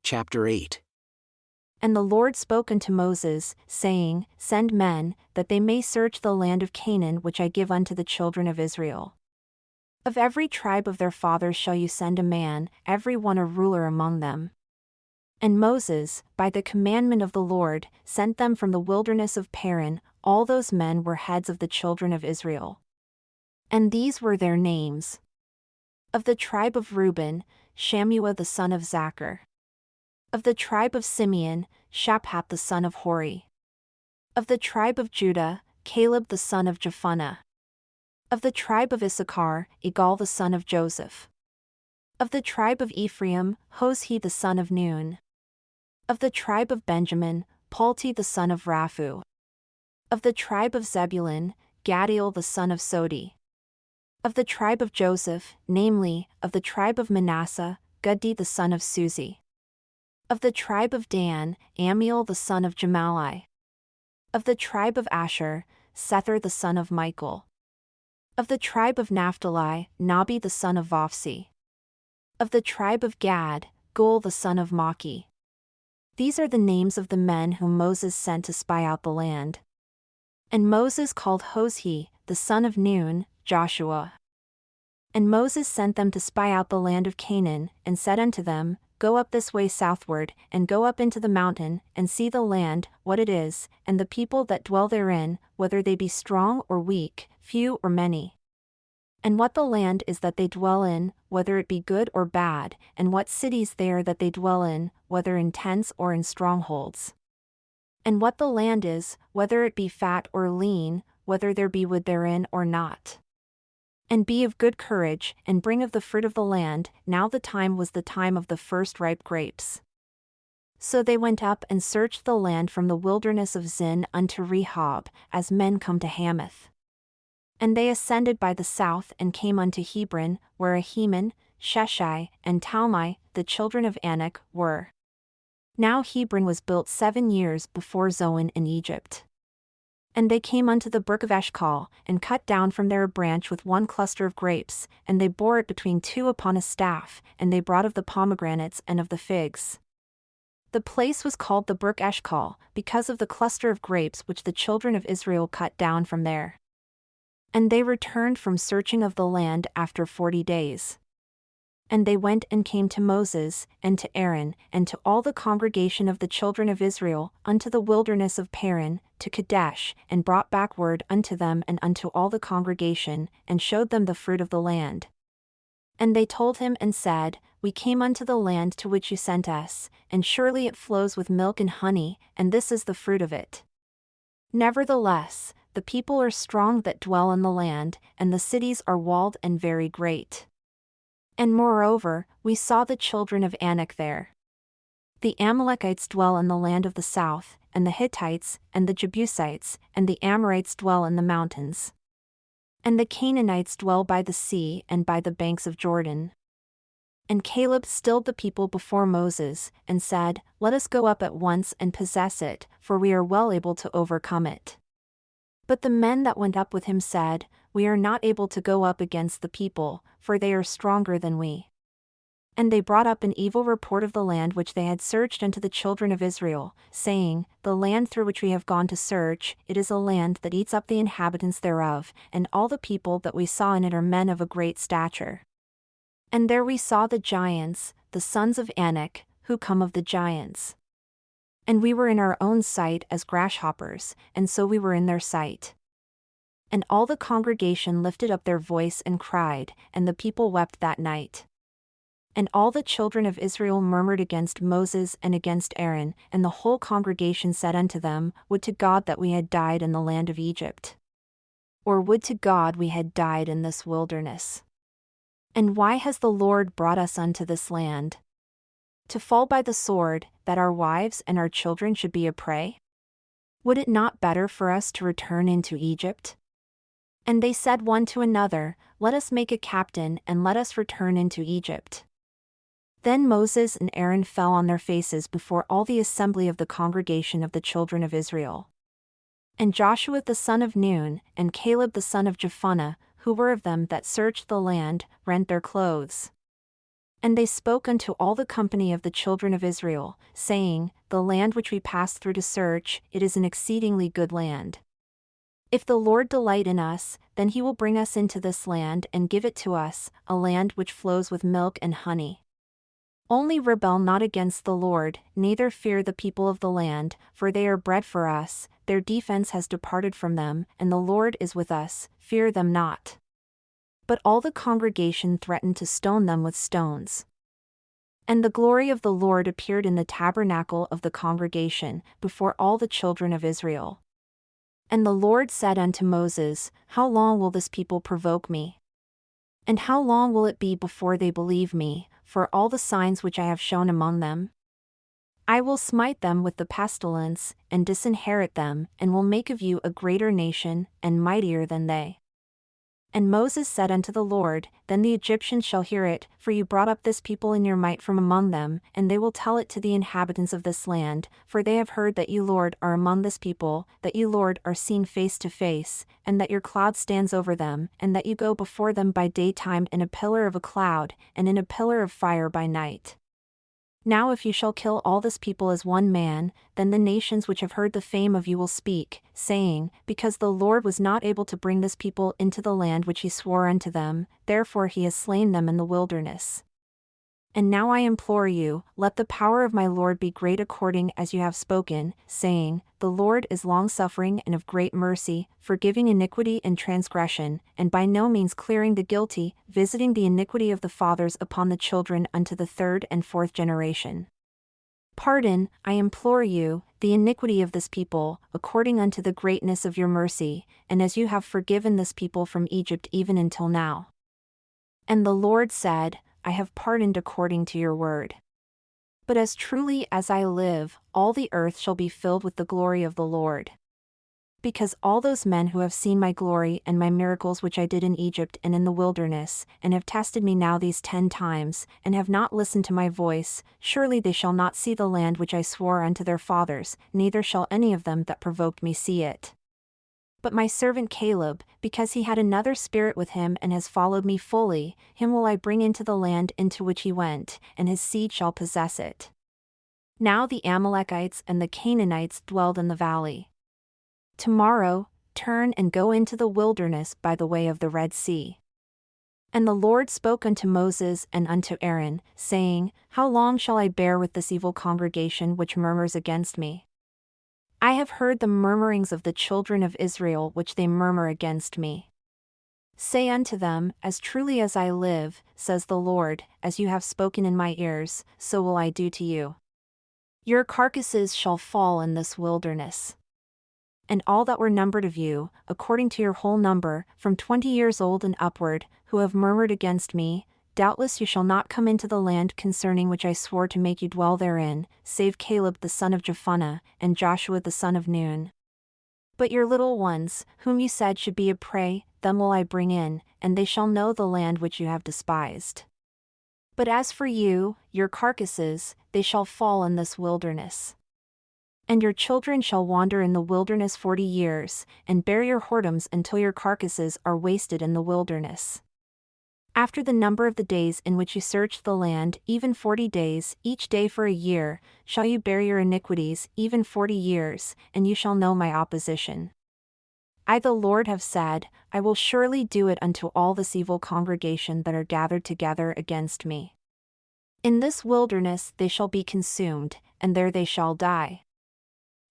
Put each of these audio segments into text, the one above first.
Chapter 8. And the Lord spoke unto Moses, saying, Send men, that they may search the land of Canaan which I give unto the children of Israel. Of every tribe of their fathers shall you send a man, every one a ruler among them. And Moses, by the commandment of the Lord, sent them from the wilderness of Paran. All those men were heads of the children of Israel. And these were their names. Of the tribe of Reuben, Shammua the son of Zachar. Of the tribe of Simeon, Shaphat the son of Hori. Of the tribe of Judah, Caleb the son of Jephunneh. Of the tribe of Issachar, Igal the son of Joseph. Of the tribe of Ephraim, Hoshe the son of Nun. Of the tribe of Benjamin, Palti the son of Raphu. Of the tribe of Zebulun, Gaddiel the son of Sodi. Of the tribe of Joseph, namely, of the tribe of Manasseh, Gadi the son of Suzi. Of the tribe of Dan, Amiel the son of Gemalli. Of the tribe of Asher, Sethur the son of Michael. Of the tribe of Naphtali, Nabi the son of Vophsi. Of the tribe of Gad, Gul the son of Maki. These are the names of the men whom Moses sent to spy out the land. And Moses called Hoshe, the son of Nun, Joshua. And Moses sent them to spy out the land of Canaan, and said unto them, Go up this way southward, and go up into the mountain, and see the land, what it is, and the people that dwell therein, whether they be strong or weak, few or many. And what the land is that they dwell in, whether it be good or bad, and what cities they are that they dwell in, whether in tents or in strongholds. And what the land is, whether it be fat or lean, whether there be wood therein or not. And be of good courage, and bring of the fruit of the land. Now the time was the time of the first ripe grapes. So they went up and searched the land from the wilderness of Zin unto Rehob, as men come to Hamath. And they ascended by the south and came unto Hebron, where Ahiman, Sheshai, and Talmai, the children of Anak, were. Now Hebron was built 7 years before Zoan in Egypt. And they came unto the brook of Eshcol, and cut down from there a branch with one cluster of grapes, and they bore it between two upon a staff, and they brought of the pomegranates and of the figs. The place was called the brook Eshcol, because of the cluster of grapes which the children of Israel cut down from there. And they returned from searching of the land after 40 days. And they went and came to Moses, and to Aaron, and to all the congregation of the children of Israel, unto the wilderness of Paran, to Kadesh, and brought back word unto them and unto all the congregation, and showed them the fruit of the land. And they told him and said, We came unto the land to which you sent us, and surely it flows with milk and honey, and this is the fruit of it. Nevertheless, the people are strong that dwell in the land, and the cities are walled and very great. And moreover, we saw the children of Anak there. The Amalekites dwell in the land of the south, and the Hittites, and the Jebusites, and the Amorites dwell in the mountains. And the Canaanites dwell by the sea and by the banks of Jordan. And Caleb stilled the people before Moses, and said, Let us go up at once and possess it, for we are well able to overcome it. But the men that went up with him said, We are not able to go up against the people, for they are stronger than we. And they brought up an evil report of the land which they had searched unto the children of Israel, saying, The land through which we have gone to search, it is a land that eats up the inhabitants thereof, and all the people that we saw in it are men of a great stature. And there we saw the giants, the sons of Anak, who come of the giants. And we were in our own sight as grasshoppers, and so we were in their sight. And all the congregation lifted up their voice and cried, and the people wept that night. And all the children of Israel murmured against Moses and against Aaron, and the whole congregation said unto them, Would to God that we had died in the land of Egypt! Or would to God we had died in this wilderness! And why has the Lord brought us unto this land? To fall by the sword, that our wives and our children should be a prey? Would it not better for us to return into Egypt? And they said one to another, Let us make a captain, and let us return into Egypt. Then Moses and Aaron fell on their faces before all the assembly of the congregation of the children of Israel. And Joshua the son of Nun, and Caleb the son of Jephunneh, who were of them that searched the land, rent their clothes. And they spoke unto all the company of the children of Israel, saying, The land which we passed through to search, it is an exceedingly good land. If the Lord delight in us, then he will bring us into this land and give it to us, a land which flows with milk and honey. Only rebel not against the Lord, neither fear the people of the land, for they are bread for us, their defense has departed from them, and the Lord is with us, fear them not. But all the congregation threatened to stone them with stones. And the glory of the Lord appeared in the tabernacle of the congregation, before all the children of Israel. And the Lord said unto Moses, How long will this people provoke me? And how long will it be before they believe me, for all the signs which I have shown among them? I will smite them with the pestilence, and disinherit them, and will make of you a greater nation, and mightier than they. And Moses said unto the Lord, Then the Egyptians shall hear it, for you brought up this people in your might from among them, and they will tell it to the inhabitants of this land, for they have heard that you, Lord, are among this people, that you, Lord, are seen face to face, and that your cloud stands over them, and that you go before them by daytime in a pillar of a cloud, and in a pillar of fire by night. Now if you shall kill all this people as one man, then the nations which have heard the fame of you will speak, saying, Because the Lord was not able to bring this people into the land which he swore unto them, therefore he has slain them in the wilderness. And now I implore you, let the power of my Lord be great according as you have spoken, saying, The Lord is longsuffering and of great mercy, forgiving iniquity and transgression, and by no means clearing the guilty, visiting the iniquity of the fathers upon the children unto the third and fourth generation. Pardon, I implore you, the iniquity of this people, according unto the greatness of your mercy, and as you have forgiven this people from Egypt even until now. And the Lord said, I have pardoned according to your word. But as truly as I live, all the earth shall be filled with the glory of the Lord. Because all those men who have seen my glory and my miracles which I did in Egypt and in the wilderness, and have tested me now these 10 times, and have not listened to my voice, surely they shall not see the land which I swore unto their fathers, neither shall any of them that provoked me see it. But my servant Caleb, because he had another spirit with him and has followed me fully, him will I bring into the land into which he went, and his seed shall possess it. Now the Amalekites and the Canaanites dwelled in the valley. Tomorrow, turn and go into the wilderness by the way of the Red Sea. And the Lord spoke unto Moses and unto Aaron, saying, How long shall I bear with this evil congregation which murmurs against me? I have heard the murmurings of the children of Israel which they murmur against me. Say unto them, As truly as I live, says the Lord, as you have spoken in my ears, so will I do to you. Your carcasses shall fall in this wilderness. And all that were numbered of you, according to your whole number, from 20 years old and upward, who have murmured against me, doubtless you shall not come into the land concerning which I swore to make you dwell therein, save Caleb the son of Jephunneh, and Joshua the son of Nun. But your little ones, whom you said should be a prey, them will I bring in, and they shall know the land which you have despised. But as for you, your carcasses, they shall fall in this wilderness. And your children shall wander in the wilderness 40 years, and bear your whoredoms until your carcasses are wasted in the wilderness. After the number of the days in which you searched the land, even 40 days, each day for a year, shall you bear your iniquities, even 40 years, and you shall know my opposition. I the Lord have said, I will surely do it unto all this evil congregation that are gathered together against me. In this wilderness they shall be consumed, and there they shall die.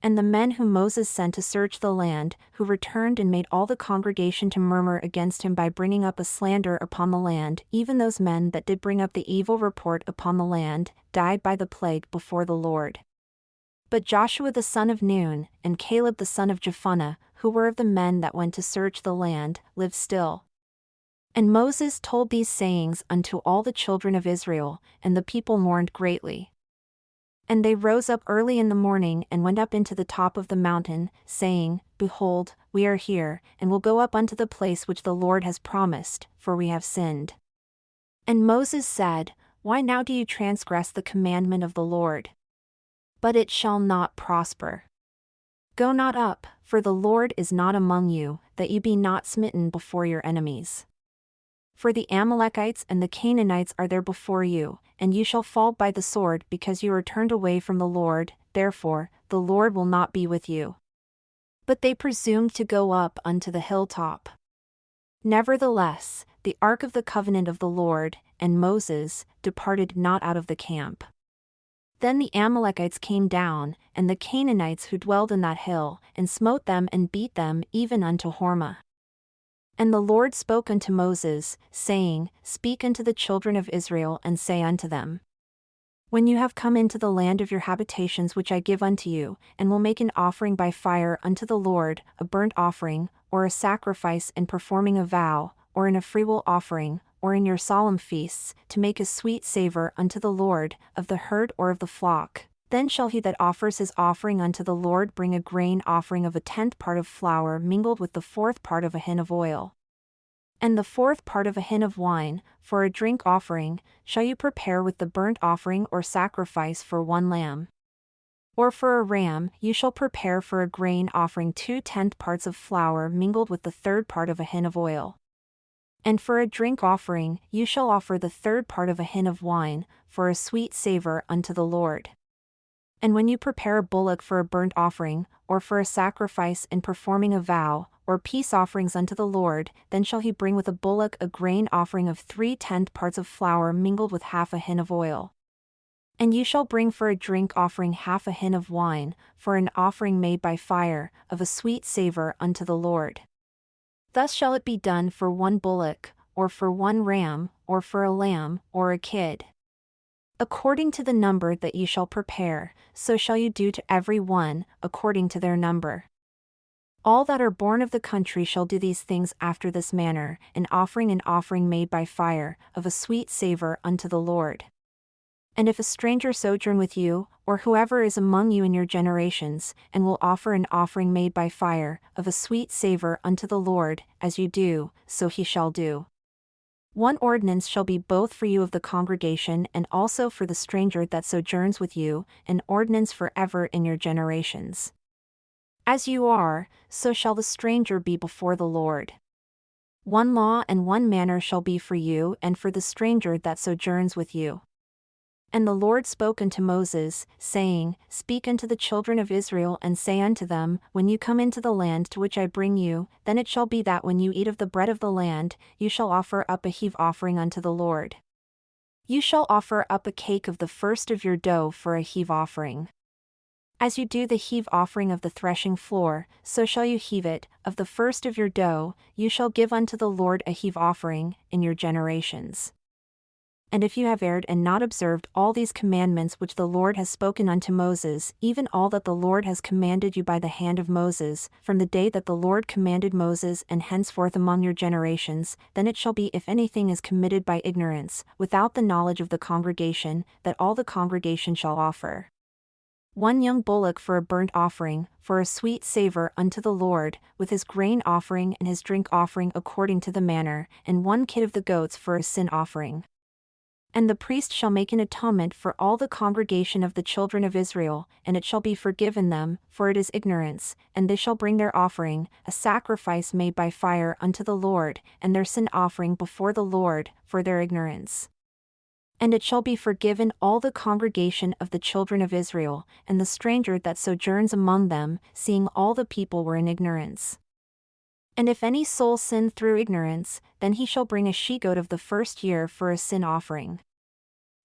And the men whom Moses sent to search the land, who returned and made all the congregation to murmur against him by bringing up a slander upon the land, even those men that did bring up the evil report upon the land, died by the plague before the Lord. But Joshua the son of Nun, and Caleb the son of Jephunneh, who were of the men that went to search the land, lived still. And Moses told these sayings unto all the children of Israel, and the people mourned greatly. And they rose up early in the morning and went up into the top of the mountain, saying, Behold, we are here, and will go up unto the place which the Lord has promised, for we have sinned. And Moses said, Why now do you transgress the commandment of the Lord? But it shall not prosper. Go not up, for the Lord is not among you, that you be not smitten before your enemies. For the Amalekites and the Canaanites are there before you, and you shall fall by the sword because you are turned away from the Lord, therefore, the Lord will not be with you. But they presumed to go up unto the hilltop. Nevertheless, the ark of the covenant of the Lord, and Moses, departed not out of the camp. Then the Amalekites came down, and the Canaanites who dwelled in that hill, and smote them and beat them even unto Hormah. And the Lord spoke unto Moses, saying, Speak unto the children of Israel, and say unto them, When you have come into the land of your habitations which I give unto you, and will make an offering by fire unto the Lord, a burnt offering, or a sacrifice in performing a vow, or in a freewill offering, or in your solemn feasts, to make a sweet savour unto the Lord, of the herd or of the flock, then shall he that offers his offering unto the Lord bring a grain offering of a 10th part of flour mingled with the 4th part of a hin of oil, and the 4th part of a hin of wine. For a drink offering, shall you prepare with the burnt offering or sacrifice for 1 lamb. Or for a ram, you shall prepare for a grain offering 2/10 parts of flour mingled with the 3rd part of a hin of oil. And for a drink offering, you shall offer the 3rd part of a hin of wine, for a sweet savour unto the Lord. And when you prepare a bullock for a burnt offering, or for a sacrifice in performing a vow, or peace offerings unto the Lord, then shall he bring with a bullock a grain offering of 3/10 parts of flour mingled with half a hin of oil. And you shall bring for a drink offering half a hin of wine, for an offering made by fire, of a sweet savour unto the Lord. Thus shall it be done for 1 bullock, or for 1 ram, or for a lamb, or a kid. According to the number that ye shall prepare, so shall you do to every one, according to their number. All that are born of the country shall do these things after this manner, an offering made by fire, of a sweet savour unto the Lord. And if a stranger sojourn with you, or whoever is among you in your generations, and will offer an offering made by fire, of a sweet savour unto the Lord, as you do, so he shall do. 1 ordinance shall be both for you of the congregation and also for the stranger that sojourns with you, an ordinance for ever in your generations. As you are, so shall the stranger be before the Lord. 1 law and 1 manner shall be for you and for the stranger that sojourns with you. And the Lord spoke unto Moses, saying, Speak unto the children of Israel and say unto them, When you come into the land to which I bring you, then it shall be that when you eat of the bread of the land, you shall offer up a heave offering unto the Lord. You shall offer up a cake of the first of your dough for a heave offering. As you do the heave offering of the threshing floor, so shall you heave it, of the first of your dough, you shall give unto the Lord a heave offering, in your generations. And if you have erred and not observed all these commandments which the Lord has spoken unto Moses, even all that the Lord has commanded you by the hand of Moses, from the day that the Lord commanded Moses and henceforth among your generations, then it shall be if anything is committed by ignorance, without the knowledge of the congregation, that all the congregation shall offer 1 young bullock for a burnt offering, for a sweet savour unto the Lord, with his grain offering and his drink offering according to the manner, and 1 kid of the goats for a sin offering. And the priest shall make an atonement for all the congregation of the children of Israel, and it shall be forgiven them, for it is ignorance, and they shall bring their offering, a sacrifice made by fire unto the Lord, and their sin offering before the Lord, for their ignorance. And it shall be forgiven all the congregation of the children of Israel, and the stranger that sojourns among them, seeing all the people were in ignorance. And if any soul sin through ignorance, then he shall bring a she-goat of the first year for a sin offering.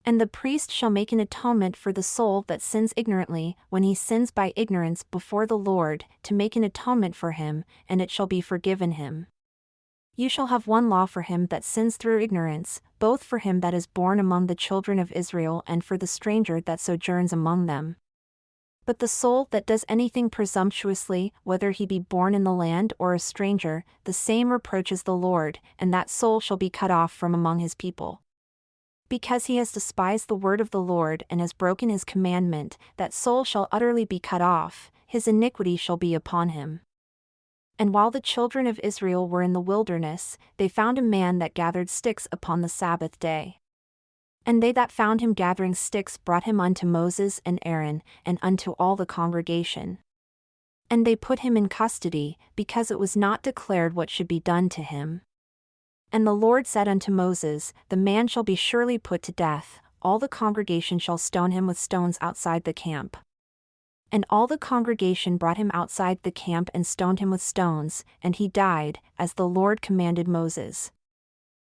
And the priest shall make an atonement for the soul that sins ignorantly, when he sins by ignorance before the Lord, to make an atonement for him, and it shall be forgiven him. You shall have 1 law for him that sins through ignorance, both for him that is born among the children of Israel and for the stranger that sojourns among them. But the soul that does anything presumptuously, whether he be born in the land or a stranger, the same reproaches the Lord, and that soul shall be cut off from among his people. Because he has despised the word of the Lord and has broken his commandment, that soul shall utterly be cut off, his iniquity shall be upon him. And while the children of Israel were in the wilderness, they found a man that gathered sticks upon the Sabbath day. And they that found him gathering sticks brought him unto Moses and Aaron, and unto all the congregation. And they put him in custody, because it was not declared what should be done to him. And the Lord said unto Moses, The man shall be surely put to death, all the congregation shall stone him with stones outside the camp. And all the congregation brought him outside the camp and stoned him with stones, and he died, as the Lord commanded Moses.